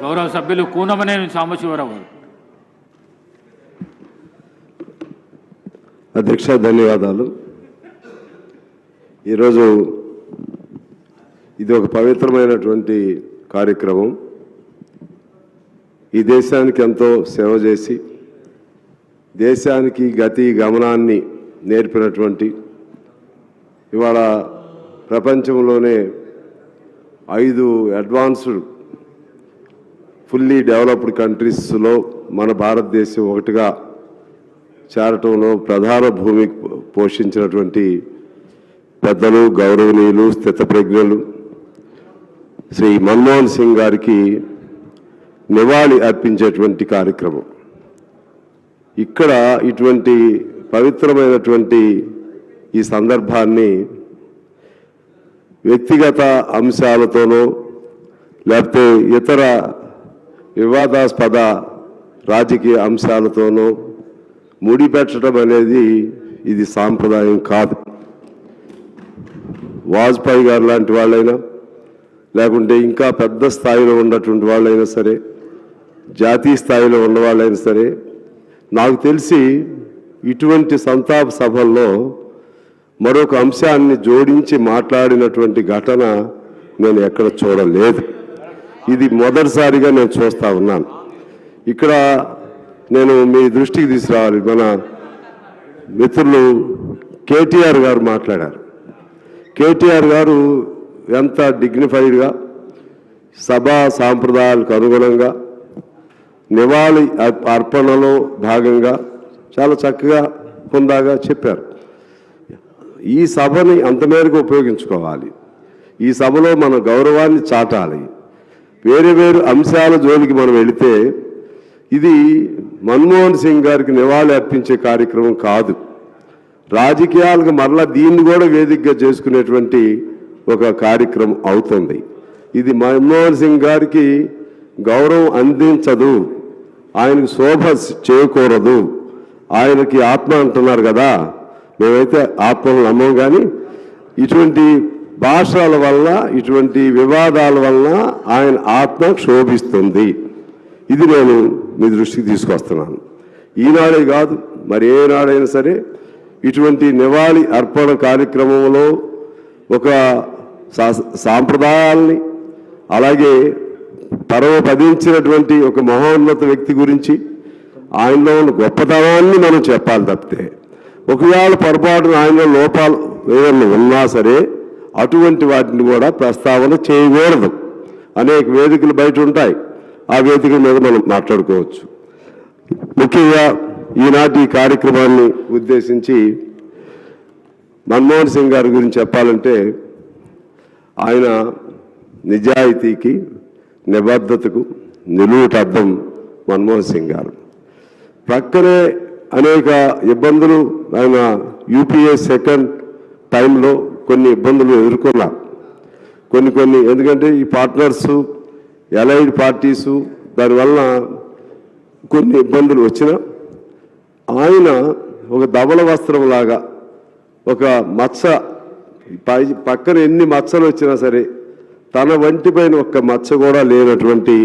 గౌరవ సభ్యులు కూనమనేని సాంబశివరావు గారు. అధ్యక్ష, ధన్యవాదాలు. ఈరోజు ఇది ఒక పవిత్రమైనటువంటి కార్యక్రమం. ఈ దేశానికి ఎంతో సేవ చేసి దేశానికి గతి గమనాన్ని నేర్పినటువంటి, ఇవాళ ప్రపంచంలోనే 5 అడ్వాన్స్డ్ ఫుల్లీ డెవలప్డ్ కంట్రీస్లో మన భారతదేశం ఒకటిగా చేరటంలో ప్రధాన భూమికి పోషించినటువంటి పెద్దలు, గౌరవనీయులు, స్థితప్రజ్ఞులు శ్రీ మన్మోహన్ సింగ్ గారికి నివాళి అర్పించేటువంటి కార్యక్రమం. ఇక్కడ ఇటువంటి పవిత్రమైనటువంటి ఈ సందర్భాన్ని వ్యక్తిగత అంశాలతోనో లేకపోతే ఇతర వివాదాస్పద రాజకీయ అంశాలతోనో ముడిపెట్టడం అనేది ఇది సాంప్రదాయం కాదు. వాజ్పేయి గారు లాంటి వాళ్ళైనా, లేకుంటే ఇంకా పెద్ద స్థాయిలో ఉన్నటువంటి వాళ్ళైనా సరే, జాతీయ స్థాయిలో ఉన్నవాళ్ళైనా సరే, నాకు తెలిసి ఇటువంటి సంతాప సభల్లో మరొక అంశాన్ని జోడించి మాట్లాడినటువంటి ఘటన నేను ఎక్కడ చూడలేదు. ఇది మొదటిసారిగా నేను చూస్తూ ఉన్నాను. ఇక్కడ నేను మీ దృష్టికి తీసుకురావాలి. మన మిత్రులు కేటీఆర్ గారు మాట్లాడారు. కేటీఆర్ గారు ఎంత డిగ్నిఫైడ్గా సభా సాంప్రదాయాలకు అనుగుణంగా నివాళి అర్పణలో భాగంగా చాలా చక్కగా హుందాగా చెప్పారు. ఈ సభని అంతమేరకు ఉపయోగించుకోవాలి. ఈ సభలో మన గౌరవాన్ని చాటాలి. వేరే వేరు అంశాల జోలికి మనం వెళితే ఇది మన్మోహన్ సింగ్ గారికి నివాళి అర్పించే కార్యక్రమం కాదు. రాజకీయాలకు మరలా దీన్ని కూడా వేదికగా చేసుకునేటువంటి ఒక కార్యక్రమం అవుతుంది. ఇది మన్మోహన్ సింగ్ గారికి గౌరవం అందించదు, ఆయనకు శోభ చేకూరదు. ఆయనకి ఆత్మ అంటున్నారు కదా, మేమైతే ఆత్మను నమ్మం. కానీ ఇటువంటి భాషల వల్ల, ఇటువంటి వివాదాల వల్ల ఆయన ఆత్మ క్షోభిస్తుంది. ఇది నేను మీ దృష్టికి తీసుకొస్తున్నాను. ఈనాడే కాదు, మరి ఏనాడైనా సరే ఇటువంటి నివాళి అర్పణ కార్యక్రమంలో ఒక సాంప్రదాయాల్ని, అలాగే పరమపదించినటువంటి ఒక మహోన్నత వ్యక్తి గురించి ఆయనలో ఉన్న గొప్పతనాన్ని మనం చెప్పాలి తప్పితే, ఒకవేళ పొరపాటున ఆయనలో లోపాలు ఏదైనా ఉన్నా సరే అటువంటి వాటిని కూడా ప్రస్తావన చేయకూడదు. అనేక వేదికలు బయట ఉంటాయి, ఆ వేదికల మీద మనం మాట్లాడుకోవచ్చు. ముఖ్యంగా ఈనాటి కార్యక్రమాన్ని ఉద్దేశించి మన్మోహన్ సింగ్ గారి గురించి చెప్పాలంటే, ఆయన నిజాయితీకి, నిబద్ధతకు నిలువుటద్దం మన్మోహన్ సింగ్ గారు. ప్రక్కనే అనేక ఇబ్బందులు, ఆయన యూపీఏ సెకండ్ టైంలో కొన్ని ఇబ్బందులు ఎదుర్కొన్నారు. కొన్ని ఎందుకంటే ఈ పార్ట్నర్సు, ఎలైడ్ పార్టీసు, దానివల్ల కొన్ని ఇబ్బందులు వచ్చినా ఆయన ఒక ధవళ వస్త్రంలాగా, ఒక మచ్చ పక్కన ఎన్ని మచ్చలు వచ్చినా సరే తన వంటిపైన ఒక్క మచ్చ కూడా లేనటువంటి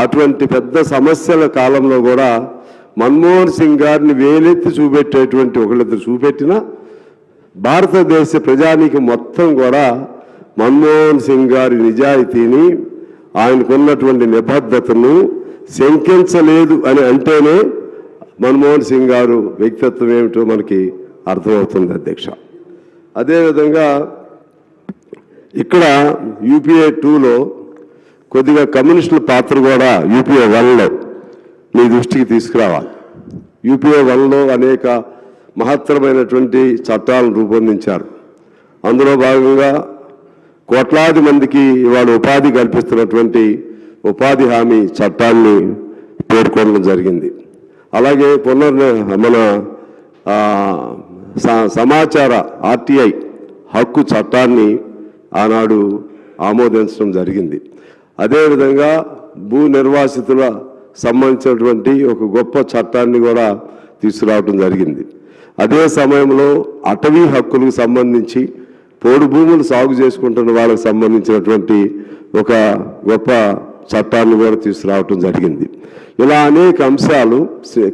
అటువంటి పెద్ద సమస్యల కాలంలో కూడా మన్మోహన్ సింగ్ గారిని వేలెత్తి చూపెట్టేటువంటి ఒకళ్ళిద్దరు చూపెట్టినా భారతదేశ ప్రజానికి మొత్తం కూడా మన్మోహన్ సింగ్ గారి నిజాయితీని, ఆయనకున్నటువంటి నిబద్ధతను శంకించలేదు అని అంటేనే మన్మోహన్ సింగ్ గారు వ్యక్తిత్వం ఏమిటో మనకి అర్థమవుతుంది అధ్యక్ష. అదేవిధంగా ఇక్కడ యూపీఏ 2లో కొద్దిగా కమ్యూనిస్టుల పాత్ర కూడా యూపీఏ 1లో మీ దృష్టికి తీసుకురావాలి. యూపీఏ 1లో అనేక మహత్తరమైనటువంటి చట్టాలను రూపొందించారు. అందులో భాగంగా కోట్లాది మందికి ఇవాళ ఉపాధి కల్పిస్తున్నటువంటి ఉపాధి హామీ చట్టాన్ని పేర్కొనడం జరిగింది. అలాగే మన సమాచార ఆర్టీఐ హక్కు చట్టాన్ని ఆనాడు ఆమోదించడం జరిగింది. అదేవిధంగా భూ నిర్వాసితుల సంబంధించినటువంటి ఒక గొప్ప చట్టాన్ని కూడా తీసుకురావడం జరిగింది. అదే సమయంలో అటవీ హక్కులకు సంబంధించి పోడు భూములు సాగు చేసుకుంటున్న వాళ్ళకి సంబంధించినటువంటి ఒక గొప్ప చట్టాన్ని కూడా తీసుకురావటం జరిగింది. ఇలా అనేక అంశాలు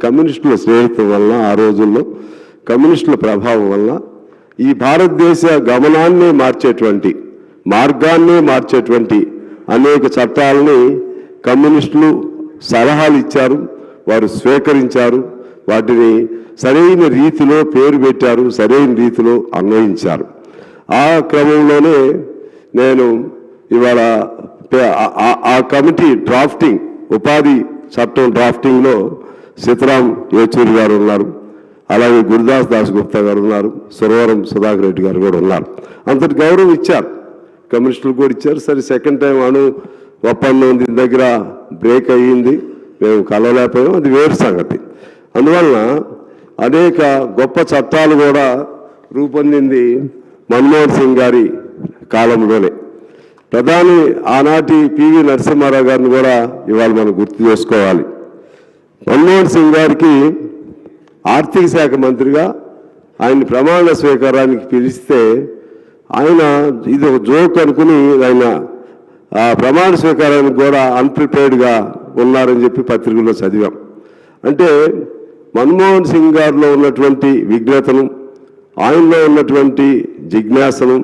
కమ్యూనిస్టుల స్నేహితం వలన, ఆ రోజుల్లో కమ్యూనిస్టుల ప్రభావం వలన ఈ భారతదేశ గమనాన్ని మార్చేటువంటి, మార్గాన్నే మార్చేటువంటి అనేక చట్టాలని కమ్యూనిస్టులు సలహాలు ఇచ్చారు, వారు స్వీకరించారు, వాటిని సరైన రీతిలో పేరు పెట్టారు, సరైన రీతిలో అన్వయించారు. ఆ క్రమంలోనే నేను ఇవాళ ఆ కమిటీ డ్రాఫ్టింగ్, ఉపాధి చట్టం డ్రాఫ్టింగ్లో సీతారాం యేచూరి గారు ఉన్నారు, అలాగే గురుదాస్ దాస్ గుప్తా గారు ఉన్నారు, సురవరం సుధాకర్ రెడ్డి గారు కూడా ఉన్నారు. అంతటి గౌరవం ఇచ్చారు, కమ్యూనిస్టులు కూడా ఇచ్చారు. సరే, సెకండ్ టైం ఒప్పందం దీని దగ్గర బ్రేక్ అయ్యింది, మేము కలవలేకపోయాం, అది వేరు సంగతి. అందువలన అనేక గొప్ప చట్టాలు కూడా రూపొందింది మన్మోహన్ సింగ్ గారి కాలంలోనే. ప్రధాని ఆనాటి పివి నరసింహారావు గారిని కూడా ఇవాళ మనం గుర్తు చేసుకోవాలి. మన్మోహన్ సింగ్ గారికి ఆర్థిక శాఖ మంత్రిగా ఆయన్ని ప్రమాణ స్వీకారానికి పిలిస్తే ఆయన ఇది ఒక జోక్ అనుకుని ఆయన ఆ ప్రమాణ స్వీకారానికి కూడా అన్ప్రిపేర్డ్గా ఉన్నారని చెప్పి పత్రికల్లో చదివాం. అంటే మన్మోహన్ సింగ్ గారిలో ఉన్నటువంటి విఘ్నతను, ఆయనలో ఉన్నటువంటి జిజ్ఞాసను,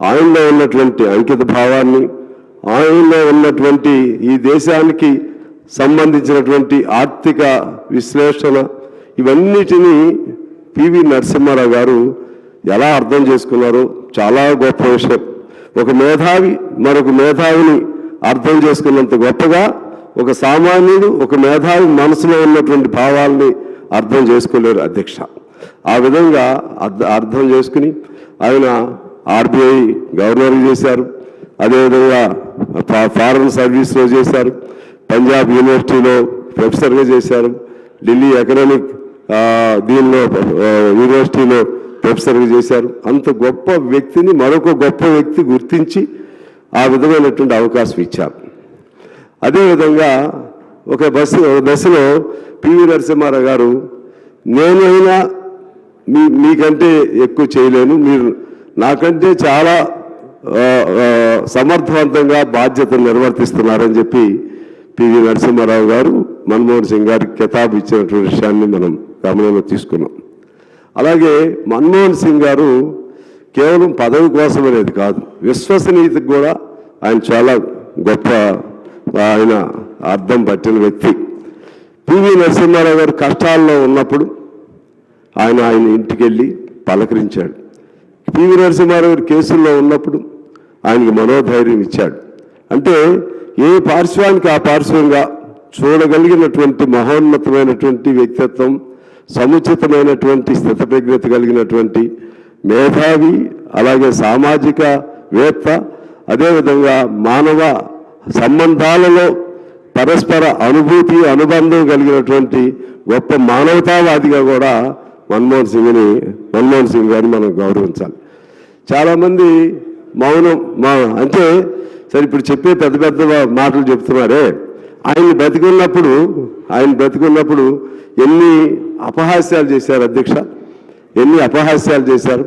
ఆయనలో ఉన్నటువంటి అంకిత భావాన్ని, ఆయనలో ఉన్నటువంటి ఈ దేశానికి సంబంధించినటువంటి ఆర్థిక విశ్లేషణ, ఇవన్నిటినీ పివి నరసింహారావు గారు ఎలా అర్థం చేసుకున్నారో చాలా గొప్ప విషయం. ఒక మేధావి మరొక మేధావిని అర్థం చేసుకున్నంత గొప్పగా ఒక సామాన్యుడు ఒక మేధావి మనసులో ఉన్నటువంటి భావాల్ని అర్థం చేసుకోలేరు అధ్యక్ష. ఆ విధంగా అర్థం చేసుకుని ఆయన ఆర్బీఐ గవర్నర్ చేశారు, అదేవిధంగా ఫారెన్ సర్వీస్లో చేశారు, పంజాబ్ యూనివర్సిటీలో ప్రొఫెసర్గా చేశారు, ఢిల్లీ ఎకనామిక్ దీనిలో యూనివర్సిటీలో ప్రొఫెసర్గా చేశారు. అంత గొప్ప వ్యక్తిని మరొక గొప్ప వ్యక్తి గుర్తించి ఆ విధమైనటువంటి అవకాశం ఇచ్చారు. అదేవిధంగా ఒక దశలో పివి నరసింహారావు గారు, నేనైనా మీకంటే ఎక్కువ చేయలేను, మీరు నాకంటే చాలా సమర్థవంతంగా బాధ్యతలు నిర్వర్తిస్తున్నారని చెప్పి పివి నరసింహారావు గారు మన్మోహన్ సింగ్ గారికి కితాబు ఇచ్చినటువంటి విషయాన్ని మనం గమనంలో తీసుకున్నాం. అలాగే మన్మోహన్ సింగ్ గారు కేవలం పదవి కోసం అనేది కాదు, విశ్వసనీయతకు కూడా ఆయన చాలా గొప్ప ఆయన అర్థం పట్టిన వ్యక్తి. పివి నరసింహారావు గారు కష్టాల్లో ఉన్నప్పుడు ఆయన ఇంటికి వెళ్ళి పలకరించాడు. పివి నరసింహారావు గారు కేసుల్లో ఉన్నప్పుడు ఆయనకి మనోధైర్యం ఇచ్చాడు. అంటే ఏ పార్శ్వానికి ఆ పార్శ్వంగా చూడగలిగినటువంటి మహోన్నతమైనటువంటి వ్యక్తిత్వం, సముచితమైనటువంటి స్థితప్రజ్ఞత కలిగినటువంటి మేధావి, అలాగే సామాజిక వేత్త, అదేవిధంగా మానవ సంబంధాలలో పరస్పర అనుభూతి అనుబంధం కలిగినటువంటి గొప్ప మానవతావాదిగా కూడా మన్మోహన్ సింగ్ గారిని మనం గౌరవించాలి. చాలామంది మౌనం అంటే సరే ఇప్పుడు చెప్పే పెద్ద పెద్ద మాటలు చెప్తున్నారే, ఆయన బ్రతికున్నప్పుడు ఎన్ని అపహాస్యాలు చేశారు అధ్యక్ష, ఎన్ని అపహాస్యాలు చేశారు.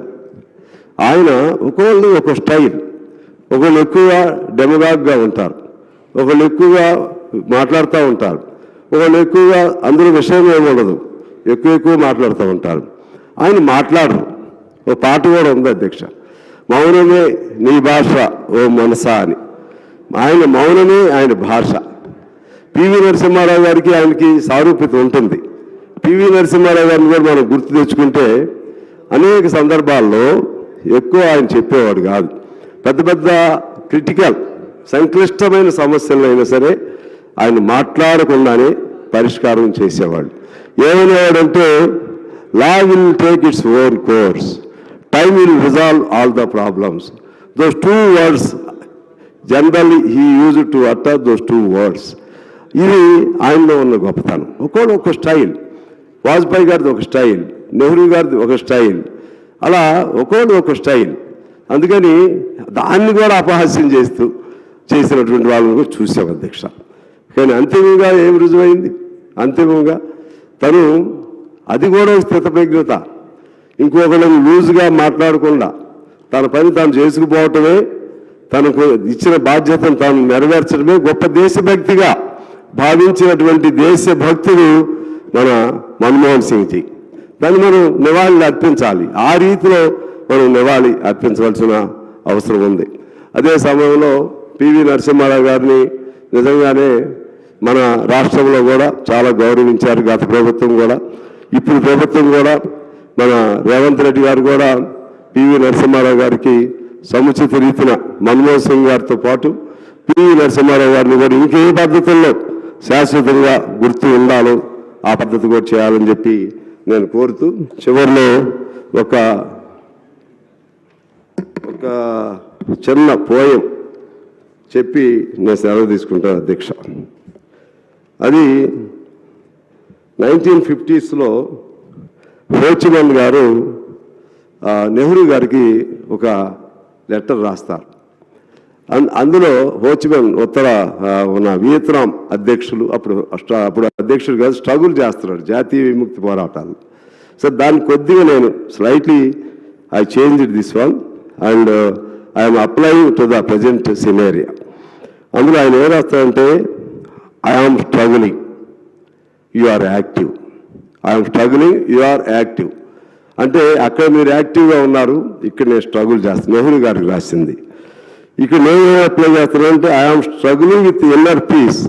ఆయన ఒకళ్ళు ఒక స్టైల్, ఒకళ్ళు ఎక్కువగా డెమగాగ్గా ఉంటారు, ఒకళ్ళు ఎక్కువగా మాట్లాడుతూ ఉంటారు, ఒకళ్ళు ఎక్కువగా అందులో విషయం ఏముండదు, ఎక్కువ మాట్లాడుతూ ఉంటారు. ఆయన మాట్లాడరు. ఒక పాట కూడా ఉంది అధ్యక్ష, మౌనమే నీ భాష ఓ మనసా అని. ఆయన మౌనమే ఆయన భాష. పివి నరసింహారావు గారికి ఆయనకి సారూప్యత ఉంటుంది. పివి నరసింహారావు గారిని కూడా మనం గుర్తు తెచ్చుకుంటే అనేక సందర్భాల్లో ఎక్కువ ఆయన చెప్పేవాడు కాదు. పెద్ద పెద్ద క్రిటికల్ సంక్లిష్టమైన సమస్యలైనా సరే ఆయన మాట్లాడకుండానే పరిష్కారం చేసేవాడు. ఏమనేవాడంటే, law will take its own course, time will resolve all the problems. Those 2 words generally he use to utter those 2 words. ఇది ఆయనలో ఉన్న గొప్పతనం. ఒక్కోడు ఒక స్టైల్, వాజ్పేయి గారిది ఒక స్టైల్, నెహ్రూ గారిది ఒక స్టైల్, అలా ఒక్కోడు ఒక స్టైల్. అందుకని దాన్ని కూడా అపహాస్యం చేసినటువంటి వాళ్ళని కూడా చూసాం అధ్యక్ష. కానీ అంతిమంగా ఏం రుజువైంది? అంతిమంగా తను అది కూడా స్థితప్రజ్ఞత, ఇంకొకళ్ళని లూజ్గా మాట్లాడకుండా తన పని తాను చేసుకుపోవటమే తనకు ఇచ్చిన బాధ్యతను తాను నెరవేర్చడమే గొప్ప దేశభక్తిగా భావించినటువంటి దేశభక్తుడు మన మన్మోహన్ సింగ్జీ. దాన్ని మనం నివాళులు అర్పించాలి. ఆ రీతిలో మనం నివాళి అర్పించవలసిన అవసరం ఉంది. అదే సమయంలో పివి నరసింహారావు గారిని నిజంగానే మన రాష్ట్రంలో కూడా చాలా గౌరవించారు. గత ప్రభుత్వం కూడా, ఇప్పుడు ప్రభుత్వం కూడా, మన రేవంత్ రెడ్డి గారు కూడా పివి నరసింహారావు గారికి సముచిత రీతిన మన్మోహన్ సింగ్ గారితో పాటు పివి నరసింహారావు గారిని కూడా ఇంకే పద్ధతుల్లో శాశ్వతంగా గుర్తు ఉండాలో ఆ పద్ధతి కూడా చేయాలని చెప్పి నేను కోరుతూ చివరిలో ఒక చిన్న పోయం చెప్పి నేను సెలవు తీసుకుంటాను అధ్యక్ష. అది 1950s హోచిమన్ గారు నెహ్రూ గారికి ఒక లెటర్ రాస్తారు. అందులో హోచిమన్ ఉత్తర ఉన్న వియత్నాం అధ్యక్షులు, అప్పుడు అధ్యక్షుడు కాదు, స్ట్రగుల్ చేస్తున్నాడు జాతీయ విముక్తి పోరాటాలు. సో దాన్ని కొద్దిగా నేను slightly I change this one and I'm applying to the present scenario. అందులో ఆయన ఏం రాస్తారంటే, I'm struggling, you are active. I'm struggling, you are active. అంటే అక్కడ మీరు యాక్టివ్గా ఉన్నారు, ఇక్కడ నేను స్ట్రగుల్ చేస్తాను. నెహ్రూ గారికి రాసింది. ఇక్కడ నేను అప్లై చేస్తున్నాను అంటే I'm struggling with inner peace.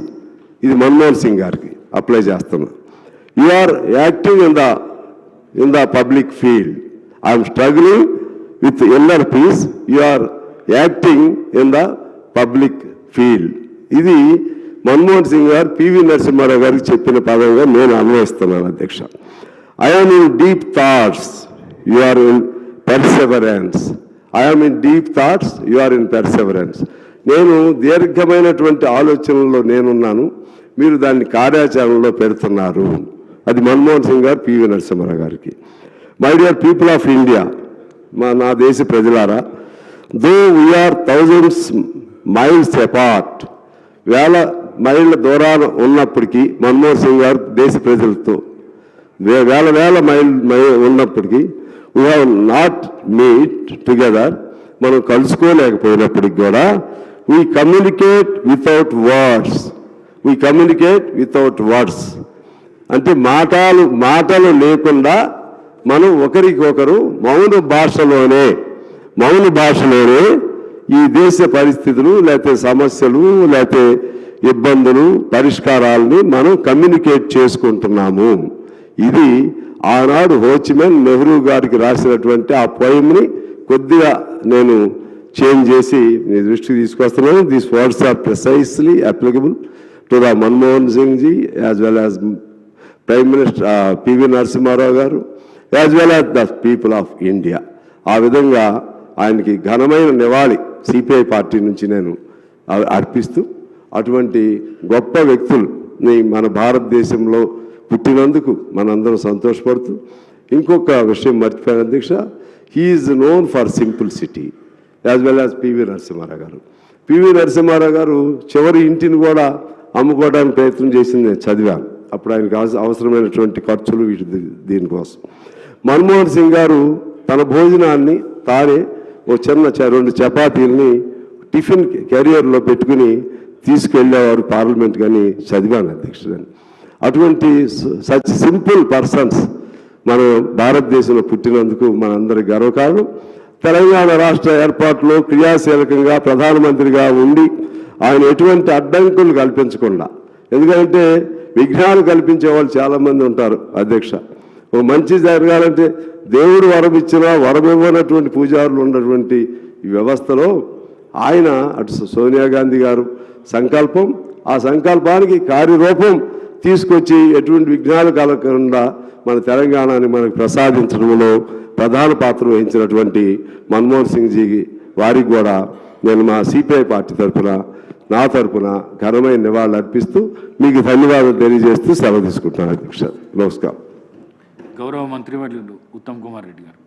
ఇది మన్మోహన్ సింగ్ గారికి అప్లై చేస్తున్నా. You are active in the public field. I'm struggling with inner peace, you are acting in the public field. ఇది మన్మోహన్ సింగ్ గారు పివి నరసింహారావు గారికి చెప్పిన పదంగా నేను అన్వయిస్తున్నాను అధ్యక్ష. I'm in deep thoughts, you are in perseverance. I'm in deep thoughts, you are in perseverance. నేను దీర్ఘమైనటువంటి ఆలోచనల్లో నేనున్నాను, మీరు దాన్ని కార్యాచరణలో పెడుతున్నారు. అది మన్మోహన్ సింగ్ గారు పివి నరసింహారావు గారికి. My dear people of India, నా దేశ ప్రజలారా, దో వీఆర్ థౌజండ్స్ మైల్స్ అపార్ట్, వేల మైళ్ళ దూరాన ఉన్నప్పటికీ మన్మోహన్ సింగ్ గారు దేశ ప్రజలతో వేల మైల్ ఉన్నప్పటికీ we have not meet together, మనం కలుసుకోలేకపోయినప్పటికి కూడా we communicate without words. We communicate without words అంటే మాటలు లేకుండా మనం ఒకరికొకరు మౌన భాషలోనే ఈ దేశ పరిస్థితులు, లేకపోతే సమస్యలు, లేకపోతే ఇబ్బందులు, పరిష్కారాలని మనం కమ్యూనికేట్ చేసుకుంటున్నాము. ఇది ఆనాడు హోచిమన్ నెహ్రూ గారికి రాసినటువంటి ఆ పోయంని కొద్దిగా నేను చేంజ్ చేసి మీ దృష్టికి తీసుకొస్తున్నాను. These words are precisely applicable to the Manmohan Singh ji as well as prime minister PV Narasimha Rao గారు, as well as the people of India. ఆ విధంగా ఆయనకి ఘనమైన నివాళి సిపిఐ పార్టీ నుంచి నేను అర్పిస్తూ, అటువంటి గొప్ప వ్యక్తుల్ని మన భారతదేశంలో పుట్టినందుకు మనందరం సంతోషపడుతూ, ఇంకొక విషయం మర్చిపోయాను అధ్యక్ష, he is known for simplicity as well as PV Narasimha Rao గారు. పివి నరసింహారావు గారు చివరి ఇంటిని కూడా అమ్ముకోవడానికి ప్రయత్నం చేసింది నేను చదివాను. అప్పుడు ఆయనకు అవసరమైనటువంటి ఖర్చులు దీనికోసం. మన్మోహన్ సింగ్ గారు తన భోజనాన్ని తానే ఓ చిన్న 2 చపాతీలని టిఫిన్ క్యారియర్లో పెట్టుకుని తీసుకెళ్ళేవారు పార్లమెంట్ కానీ చదివాను అధ్యక్షుడని. అటువంటి సచ్ సింపుల్ పర్సన్స్ మన భారతదేశంలో పుట్టినందుకు మనందరి గర్వకారణం. తెలంగాణ రాష్ట్ర ఏర్పాటులో క్రియాశీలకంగా ప్రధానమంత్రిగా ఉండి ఆయన ఎటువంటి అడ్డంకులు కల్పించకుండా, ఎందుకంటే విఘ్నాలు కల్పించే వాళ్ళు చాలామంది ఉంటారు అధ్యక్ష. ఓ మంచి జరగాలంటే దేవుడు వరం ఇచ్చినా వరం ఇవ్వనటువంటి పూజారులు ఉన్నటువంటి ఈ వ్యవస్థలో ఆయన అటు సోనియా గాంధీ గారు సంకల్పం, ఆ సంకల్పానికి కార్యరూపం తీసుకొచ్చి ఎటువంటి విఘ్నాలు కలగకుండా మన తెలంగాణని మనకు ప్రసాదించడంలో ప్రధాన పాత్ర వహించినటువంటి మన్మోహన్ సింగ్ జీ వారికి కూడా నేను మా సిపిఐ పార్టీ నా తరపున ఘనమైన నివాళులు అర్పిస్తూ మీకు ధన్యవాదాలు తెలియజేస్తూ సెలవు తీసుకుంటున్నాను అధ్యక్ష. నమస్కారం. గౌరవ మంత్రివర్యులు ఉత్తమ్ కుమార్ రెడ్డి గారు.